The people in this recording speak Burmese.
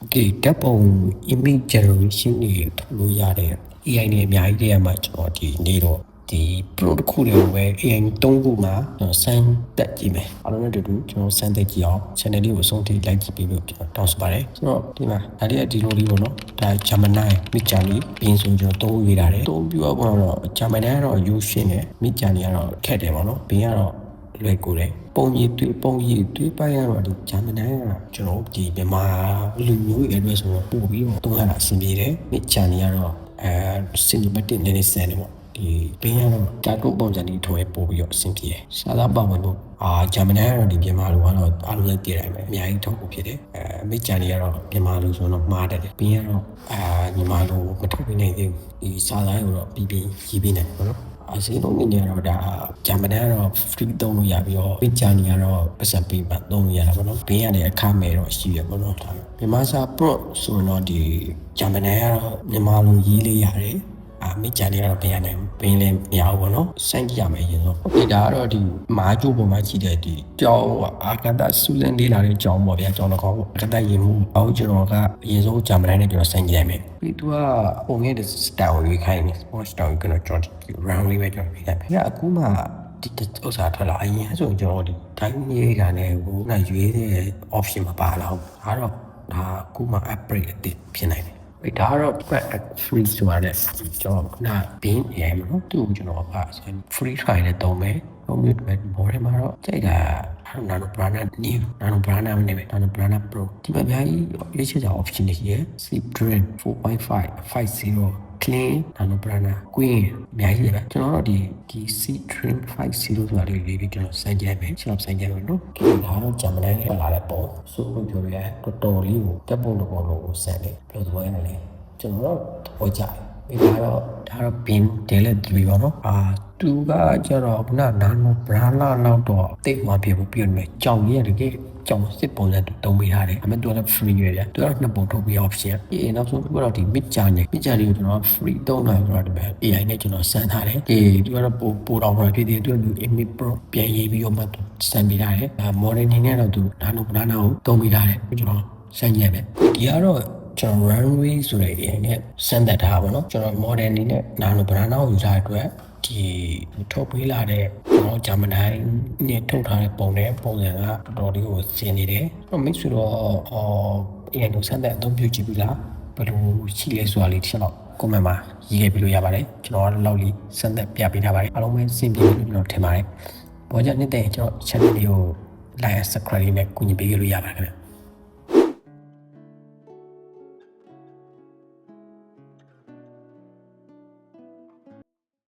Okay ဓာတ်ပုံ image generation တွေထုတ်လို့ရတဲ့ AI နဲ့အများကြီးတည်းမှာကျွန်တော်ဒီနေ့တော့ဒီ pro တစ်ခုလေးကိုပဲ AI 3ခုမှာကျွန်တော်စမ်းတက်ကြည့်မယ်အားလုံးနဲ့အတူတူကျွန်တော်စမ်းတက်ကြည့်အောင် channel လေးကိုအဆုံးထိ like ကြည့်ပေးလို့ကျွန်တော်တောင်းဆိုပါတယ်ဆိုတော့ဒီမှာဒါလေးကဒီလိုလေးပေါ့နော်ဒါ Gemini Midjourney ပြင်ဆိုကျွန်တော်3ရွေးထားတယ်3ပြီးတော့Gemini ကတော့ရိုးရှင်းတယ် Midjourney ကတော့ခက်တယ်ပေါ့နော်ပြင်ကတော့လွယ်ကူတယ်ပုံရည်တွေပိုင်းရတော့ဒီ Gemini ကကျွန်တော်ဒီမြန်မာလူမျိုးတွေအတွက်ဆိုတော့ပို့ပြီးတော့သုံးရတာအဆင်ပြေတယ် Midjourney ကတော့cinematic နည်းနည်းဆန်တယ်ပေါ့ဒီဘင်းရတော့တာတုပုံစံတွေထွဲပို့ပြီးတော့အဆင်ပြေတယ်စားသားပတ်ဝင်လို့Gemini ကတော့ဒီမြန်မာလူကတော့အားလုံးလည်းတည်တယ်ပဲအများကြီးထုတ်ဖို့ဖြစ်တယ်Midjourney ကတော့မြန်မာလူဆိုတော့မှားတယ်ဘင်းရတော့မြန်မာလူမထုတ်ပြနိုင်သေးဘူးဒီစားသားကိုတော့ပြီးရေးပေးနိုင်တယ်ပေါ့နော်အစီအလုံးနေရတော့ဒါ Gemini ကတော့ free သုံးလို့ရပြီးတော့ Midjourney ကတော့ပတ်စံပေးမှသုံးလို့ရတာပေါ့နော်ဘင်းရတဲ့အခမဲ့တော့ရှိရပေါ့နော်ဒါမြန်မာစာ prompt ဆိုတော့ဒီ Gemini ကတော့မြန်မာလူရေးလေးရတယ်Midjourney ကတော့ဘယ်ရနိုင်ဘင်းလည်းမရဘူးပေါ့နော်စမ်းကြည့်ရမယ်ရင်တော့ဒီဒါကတော့ဒီမားကျိုးပေါ်မှာရှိတဲ့ဒီကြောင်းအာကတစူးစမ်းလေးလာတဲ့ကြောင်းပေါ့ဗျာကြောင်းတစ်ခေါက်ပေါ့အာကတရေမှုအောက်ကျွန်တော်ကအရင်ဆုံး Gemini နဲ့ကျွန်တော်စမ်းကြည့်ရမယ်ပြီးသူကပုံရဲ့ style ကိုခိုင်းနေ sport style ကိုကျွန်တော် round လေးပဲကျွန်တော်ပြလိုက်ပြီအခုမှဒီဥစ္စာထွက်လာအရင်ဆိုရင်ကျွန်တော်ဒီတိုင်းရေးကလည်းဟိုကရွေးတဲ့ option မပါလာဘူးဒါတော့ဒါအခုမှ upgrade အသစ်ဖြစ်နိုင်တယ်ဒါကတော့ free ဆိုရတဲ့ကျွန်တော်နာ bin ရယ်မလို့သူ့ကိုကျွန်တော်က free try နဲ့တုံးမယ်ဟိုမျိုးပဲဘော်ထဲမှာတော့ကြိုက်တာNano Brana new Nano Brana နဲ့ပဲ Nano Brana Pro ဒီမှာအများကြီးရွေးချယ်ကြ option တွေရှိရယ် Sleep Drain 4.5 50 clean Nano Brana Queen အများကြီးပဲကျွန်တော်တို့ဒီ Sleep Drain 50ဆိုတာလေးလေးကျွန်တော်စမ်းကြည့်မယ်ကျွန်တော်စမ်းကြည့်မယ်နော်ဒီဒါတော့ Gemini နဲ့လာတဲ့ပုံဆိုလို့ပြောရတော်တော်လေးကိုတက်ပုံတစ်ပုံလုံးကိုစမ်းတယ်ဘယ်လိုသဘောရလဲကျွန်တော်တော့သဘောကျတယ်ဒါတော့ bin တယ်လက်3ပေါ့နော်သူကကျတော့ခုန Nano Brana လောက်တော့တိတ်မှပြဖို့ပြနေကြောင်ကြီးရတကယ်ကြောင်စစ်ပုံစံတုံးပေးထားတယ်အမေသူကလည်း free ရယ်ဗျာသူကတော့နှစ်ပုံထုတ်ပြီး option နောက်ဆုံးကတော့ဒီ Midjourney ကိုကျွန်တော် free သုံးနိုင်ဆိုတော့ဒီမှာ AI နဲ့ကျွန်တော်စမ်းထားတယ်သူကတော့ပိုတော့မှာဖြစ်တယ်သူက image pro ပြန်ရေးပြီးတော့မှစမ်းပေးထားတယ်model နေနဲ့တော့သူ Nano Brana ကိုသုံးပေးထားတယ်ကျွန်တော်စမ်းကြည့်မယ်ဒီကတော့ကျွန်တော် runway ဆိုတဲ့ AI နဲ့စမ်းသပ်ထားပါတော့ကျွန်တော် model အနေနဲ့ Nano Brana ကိုယူထားတဲ့အတွက်ဒီထုတ်ပေးလာတဲ့ကျွန်တော် Gemini နဲ့ထုတ်ထားတဲ့ပုံနဲ့ပုံစံကတော်တော်လေးကိုရှင်းနေတယ်။ mix ဆိုတော့AI ကိုစမ်းသပ်အသုံးပြုကြည့်ပြီလားဘယ်လိုရှိလဲဆိုတာလေးတစ်ချက်တော့ comment မှာရေးခဲ့ပြလို့ရပါတယ်။ကျွန်တော်ကတော့လောက်လေးစမ်းသပ်ပြပေးထားပါတယ်။အားလုံးပဲစင်ပြေလို့ကျွန်တော်ထင်ပါတယ်။ဘောကြနေတဲ့ကျွန်တော် channel လေးကို like and subscribe နဲ့ကူညီပေးလို့ရပါတယ်ခင်ဗျ။